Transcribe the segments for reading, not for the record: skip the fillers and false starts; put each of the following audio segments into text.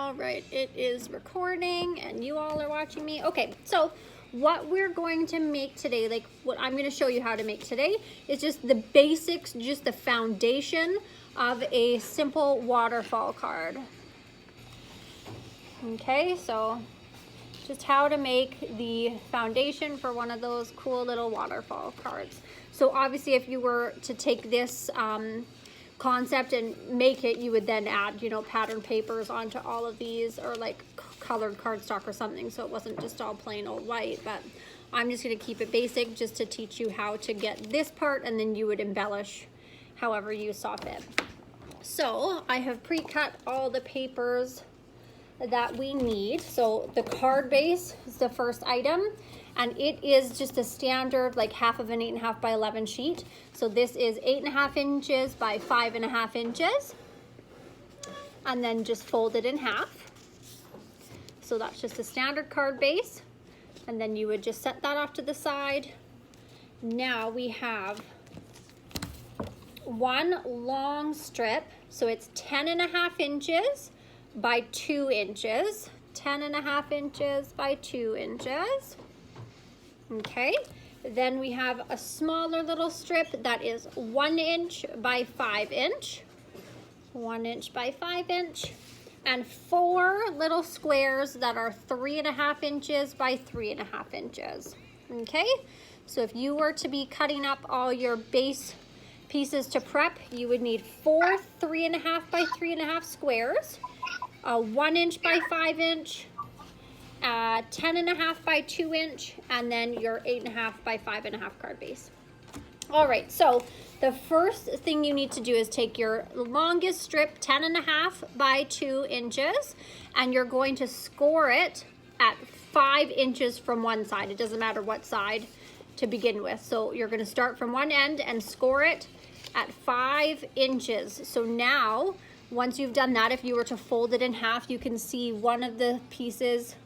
All right, it is recording and you all are watching me. Okay, so what we're going to make today, like what I'm going to show you how to make today, is just the basics, just the foundation of a simple waterfall card. Okay, so just how to make the foundation for one of those cool little waterfall cards. So obviously if you were to take this concept and make it, you would then add, you know, pattern papers onto all of these, or like colored cardstock or something, so it wasn't just all plain old white. But I'm just going to keep it basic just to teach you how to get this part, and then you would embellish however you saw fit. So I have pre-cut all the papers that we need. So the card base is the first item, and it is just a standard like half of an 8.5 by 11 sheet. So this is 8.5 inches by 5.5 inches, and then just fold it in half. So that's just a standard card base, and then you would just set that off to the side. Now we have one long strip, so it's 10.5 inches by 2 inches, 10.5 inches by 2 inches. Okay, then we have a smaller little strip that is 1 inch by 5 inch, 1 inch by 5 inch, and 4 little squares that are 3.5 inches by 3.5 inches. Okay, so if you were to be cutting up all your base pieces to prep, you would need 4 3.5 by 3.5 squares, a 1 inch by 5 inch, 10.5 by 2 inch, and then your 8.5 by 5.5 card base. All right, so the first thing you need to do is take your longest strip, 10.5 by 2 inches, and you're going to score it at 5 inches from one side. It doesn't matter what side to begin with. So you're going to start from one end and score it at 5 inches. So now, once you've done that, if you were to fold it in half, you can see one of the pieces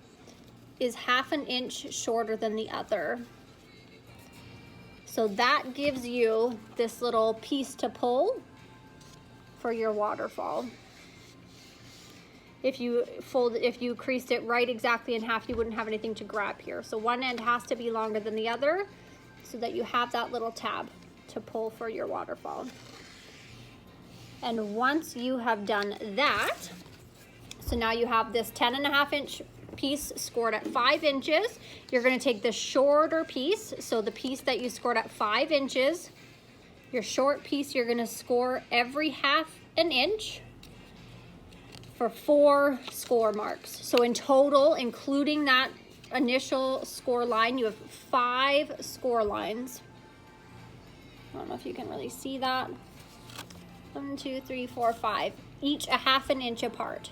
is 1/2 inch shorter than the other. So that gives you this little piece to pull for your waterfall. If you creased it right exactly in half, you wouldn't have anything to grab here. So one end has to be longer than the other so that you have that little tab to pull for your waterfall. And once you have done that, so now you have this 10.5 inch piece scored at 5 inches. You're going to take the shorter piece, so the piece that you scored at 5 inches, your short piece, you're going to score every 1/2 inch for 4 score marks. So in total, including that initial score line, you have 5 score lines. I don't know if you can really see that. 1, 2, 3, 4, 5, each 1/2 inch apart.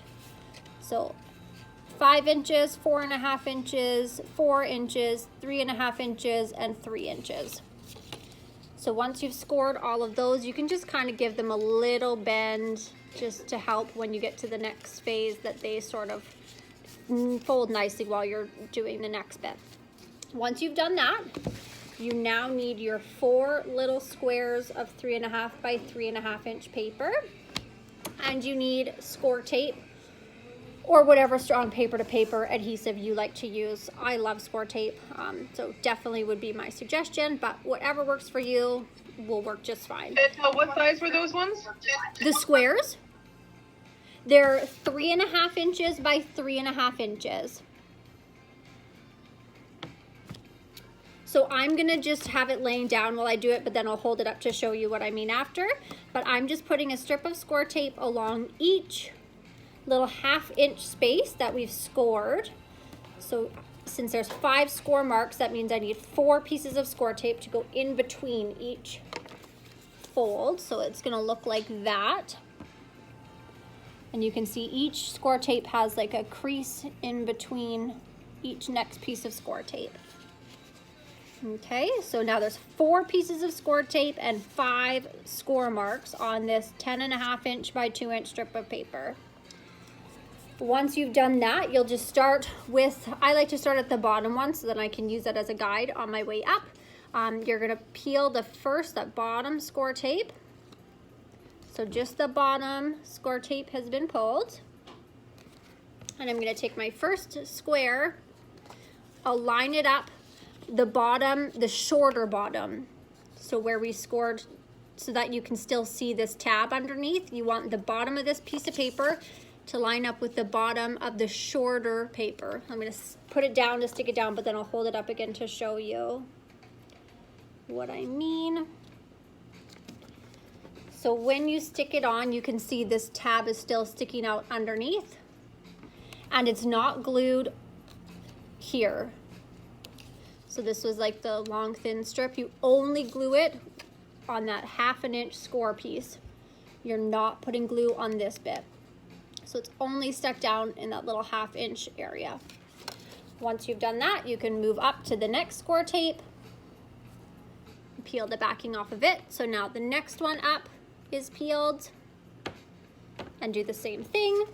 So 5 inches, 4.5 inches, 4 inches, 3.5 inches, and 3 inches. So once you've scored all of those, you can just kind of give them a little bend just to help when you get to the next phase that they sort of fold nicely while you're doing the next bit. Once you've done that, you now need your 4 little squares of 3.5 by 3.5 inch paper, and you need score tape or whatever strong paper to paper adhesive you like to use. I love score tape, so definitely would be my suggestion, but whatever works for you will work just fine. And what size were those ones? The squares, they're 3.5 inches by 3.5 inches. So I'm gonna just have it laying down while I do it, but then I'll hold it up to show you what I mean after. But I'm just putting a strip of score tape along each little 1/2 inch space that we've scored. So since there's 5 score marks, that means I need 4 pieces of score tape to go in between each fold. So it's gonna look like that. And you can see each score tape has like a crease in between each next piece of score tape. Okay, so now there's 4 pieces of score tape and 5 score marks on this 10.5 inch by 2 inch strip of paper. Once you've done that, you'll just start with, I like to start at the bottom one so that I can use that as a guide on my way up. You're gonna peel that bottom score tape. So just the bottom score tape has been pulled. And I'm gonna take my first square, I'll line it up the bottom, the shorter bottom. So where we scored, so that you can still see this tab underneath, you want the bottom of this piece of paper to line up with the bottom of the shorter paper. I'm gonna put it down to stick it down, but then I'll hold it up again to show you what I mean. So when you stick it on, you can see this tab is still sticking out underneath, and it's not glued here. So this was like the long thin strip. You only glue it on that 1/2 inch score piece. You're not putting glue on this bit. So it's only stuck down in that little 1/2 inch area. Once you've done that, you can move up to the next score tape, peel the backing off of it. So now the next one up is peeled, and do the same thing.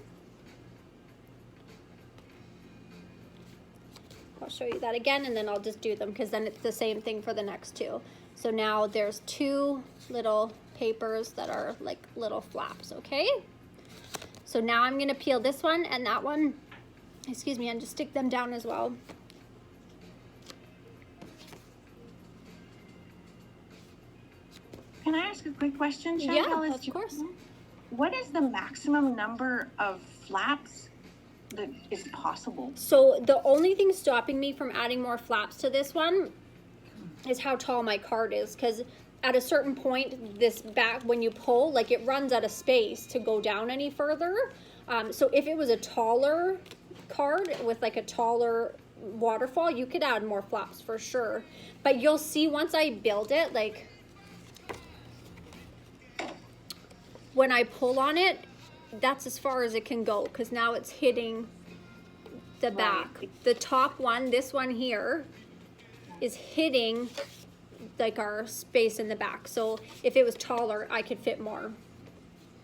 I'll show you that again, and then I'll just do them because then it's the same thing for the next two. So now there's 2 little papers that are like little flaps, okay? So now I'm gonna peel this one and that one, excuse me, and just stick them down as well. Can I ask a quick question, Yeah, Chantal? of course. What is the maximum number of flaps that is possible? So the only thing stopping me from adding more flaps to this one is how tall my card is, because at a certain point, this back, when you pull, like it runs out of space to go down any further. So if it was a taller card with like a taller waterfall, you could add more flaps for sure. But you'll see once I build it, like when I pull on it, that's as far as it can go, because now it's hitting the back. Right. The top one, this one here, is hitting like our space in the back. So if it was taller, I could fit more.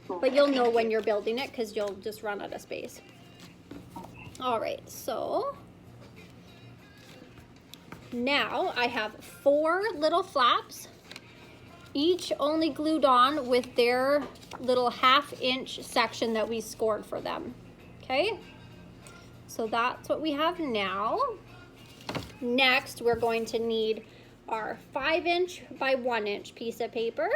But you'll know when you're building it because you'll just run out of space. All right, so now I have 4 little flaps, each only glued on with their little 1/2 inch section that we scored for them, okay? So that's what we have now. Next, we're going to need our 5 inch by 1 inch piece of paper.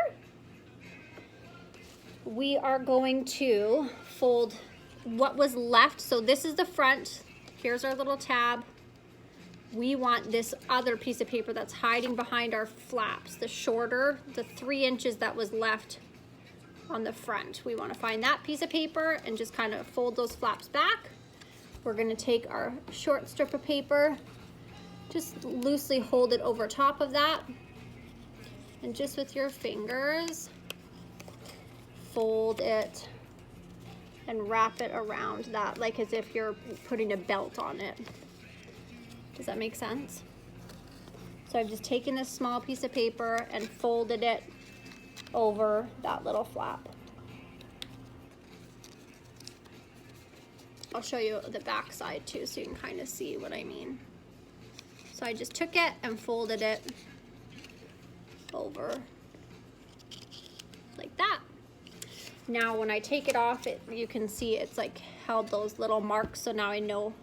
We are going to fold what was left. So this is the front. Here's our little tab. We want this other piece of paper that's hiding behind our flaps, the shorter, the 3 inches that was left on the front. We want to find that piece of paper and just kind of fold those flaps back. We're going to take our short strip of paper, just loosely hold it over top of that, and just with your fingers, fold it and wrap it around that, like as if you're putting a belt on it. Does that make sense? So I've just taken this small piece of paper and folded it over that little flap. I'll show you the back side too so you can kind of see what I mean. So I just took it and folded it over like that. Now when I take it off, you can see it's like held those little marks, so now I know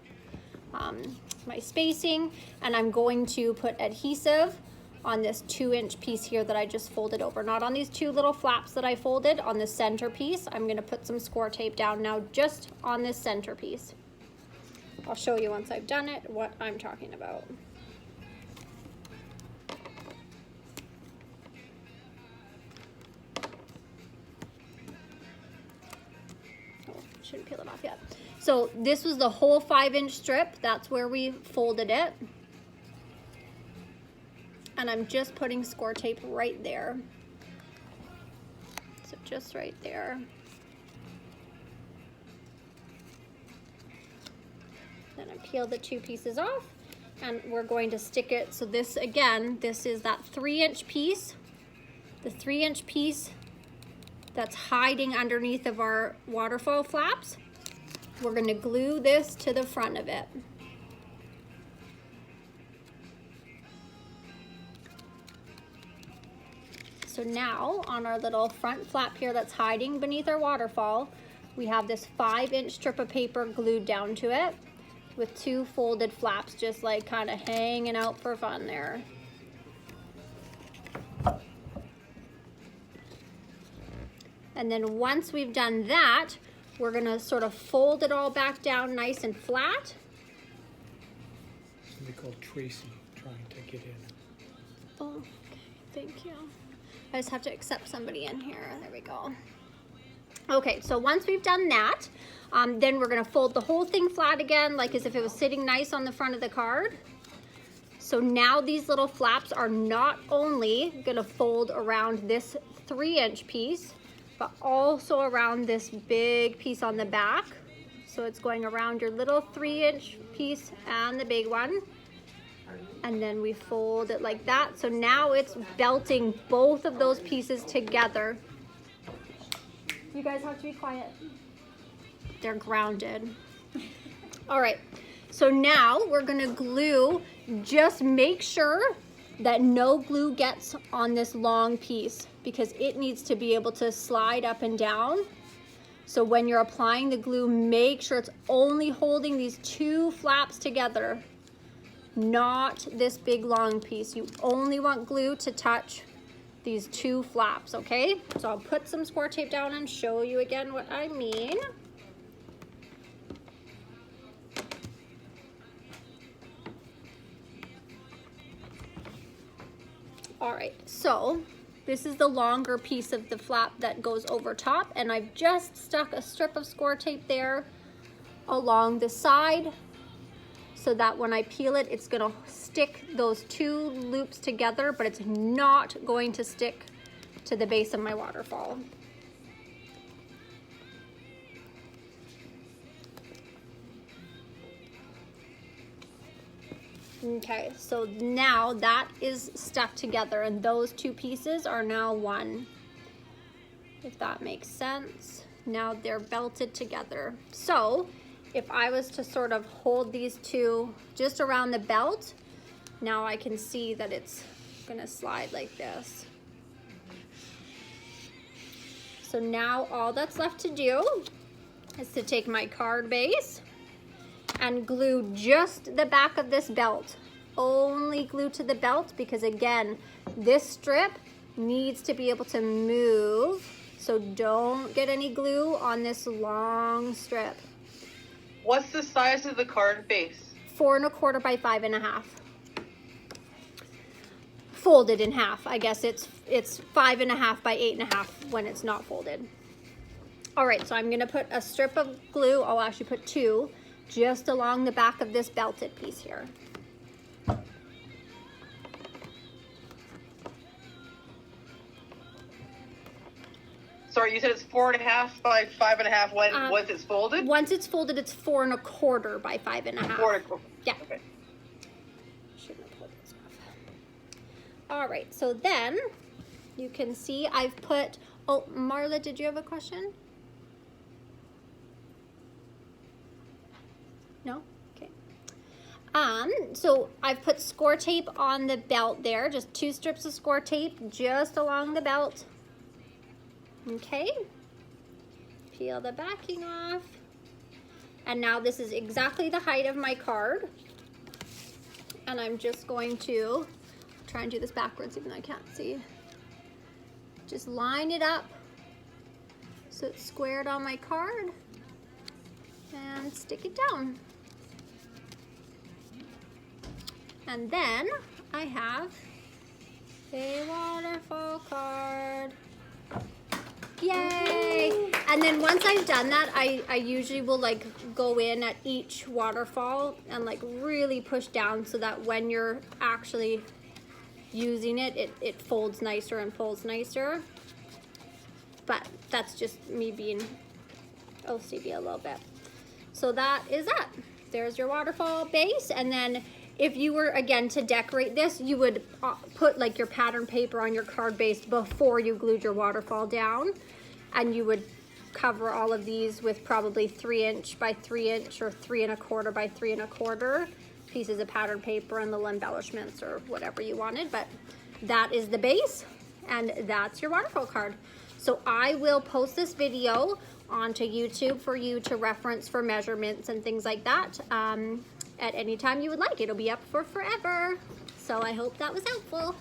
my spacing, and I'm going to put adhesive on this 2 inch piece here that I just folded over, not on these 2 little flaps that I folded. On the center piece, I'm going to put some score tape down now just on this center piece. I'll show you once I've done it what I'm talking about. Oh, shouldn't peel it off yet. So this was the whole 5 inch strip. That's where we folded it. And I'm just putting score tape right there. So just right there. Then I peel the 2 pieces off, and we're going to stick it. So this, again, this is that 3 inch piece. The 3 inch piece that's hiding underneath of our waterfall flaps. We're going to glue this to the front of it. So now on our little front flap here that's hiding beneath our waterfall, we have this 5-inch strip of paper glued down to it with 2 folded flaps just like kind of hanging out for fun there. And then once we've done that, we're gonna sort of fold it all back down nice and flat. Somebody called Tracy trying to get in. Oh, okay, thank you. I just have to accept somebody in here. There we go. Okay, so once we've done that, then we're gonna fold the whole thing flat again, like as if it was sitting nice on the front of the card. So now these little flaps are not only gonna fold around this 3-inch piece, but also around this big piece on the back. So it's going around your little 3-inch piece and the big one. And then we fold it like that. So now it's belting both of those pieces together. You guys have to be quiet. They're grounded. All right, so now we're gonna glue. Just make sure that no glue gets on this long piece because it needs to be able to slide up and down. So when you're applying the glue, make sure it's only holding these 2 flaps together, not this big long piece. You only want glue to touch these 2 flaps, okay? So I'll put some score tape down and show you again what I mean. All right, so this is the longer piece of the flap that goes over top, and I've just stuck a strip of score tape there along the side so that when I peel it, it's gonna stick those 2 loops together, but it's not going to stick to the base of my waterfall. Okay, so now that is stuck together and those 2 pieces are now one, if that makes sense. Now they're belted together. So if I was to sort of hold these 2 just around the belt, now I can see that it's gonna slide like this. So now all that's left to do is to take my card base and glue just the back of this belt. Only glue to the belt because again, this strip needs to be able to move. So don't get any glue on this long strip. What's the size of the card base? 4 1/4 by 5 1/2. Folded in half. I guess it's 5 1/2 by 8 1/2 when it's not folded. All right, so I'm gonna put a strip of glue. I'll actually put 2 just along the back of this belted piece here. Sorry, you said it's 4 1/2 by 5 1/2 when once it's folded? Once it's folded, it's 4 1/4 by 5 1/2. 4 1/4. Yeah. Okay. Shouldn't have pulled this off. All right, so then you can see I've put, oh, Marla, did you have a question? No? Okay. So I've put score tape on the belt there, just 2 strips of score tape just along the belt. Okay. Peel the backing off. And now this is exactly the height of my card. And I'm just going to try and do this backwards even though I can't see. Just line it up so it's squared on my card and stick it down. And then I have a waterfall card. Yay! And then once I've done that, I usually will like go in at each waterfall and like really push down so that when you're actually using it, it folds nicer and pulls nicer. But that's just me being OCD a little bit. So that is that. There's your waterfall base. And then if you were, again, to decorate this, you would put like your pattern paper on your card base before you glued your waterfall down. And you would cover all of these with probably 3-inch by 3-inch or 3 1/4 by 3 1/4 pieces of pattern paper and little embellishments or whatever you wanted. But that is the base and that's your waterfall card. So I will post this video onto YouTube for you to reference for measurements and things like that. At any time you would like. It'll be up for forever. So I hope that was helpful.